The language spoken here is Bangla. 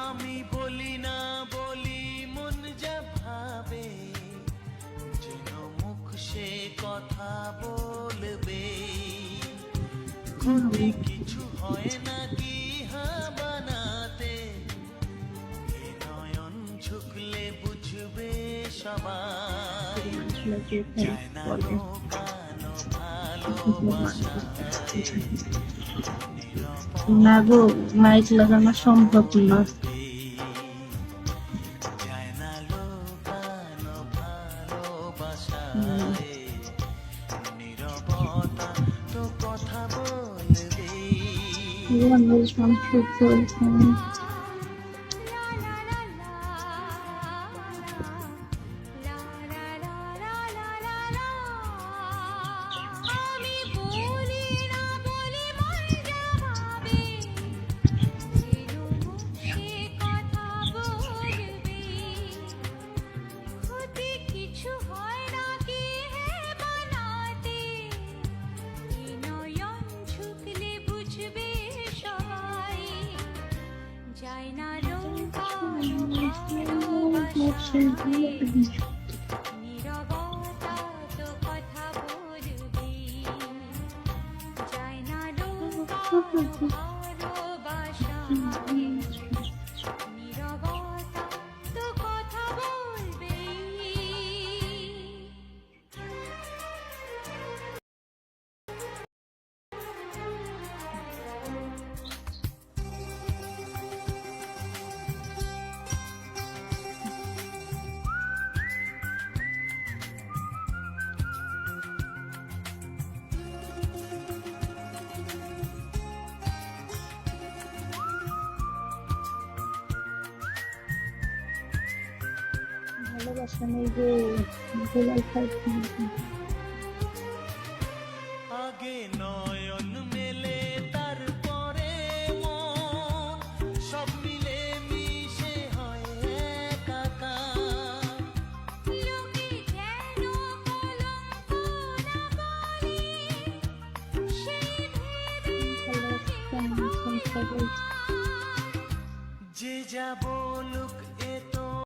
আমি বলি না বলি মন যা ভাবে, যেন মুখ সে কথা বলবে। ক্ষতি কিছু হয় না কি বানাতে, এ নয়ন ঝুঁকলে বুঝবে সবাই। যায় না লুকানো ভালোবাসায়, না গো, মাইক লাগানো সম্ভব না। যায় না লুকানো ভালোবাসায়, নীরবতা তো কথা বলবে। যায় না লুকানো ভালোবাসায়, নীরবতা তো কথা বলবে। যায় না লুকানো ভালোবাসায়, নীরবতা তো কথা বলবে। ভালোবাসা নেই গো, গোলাল খাইছি। আগে নয়ন মেলে তারপরে মন, সব মিলে মিশে হয় একাকার। লোকে যেন কলঙ্ক না বলে, সেই ভেবে যে যা বলুক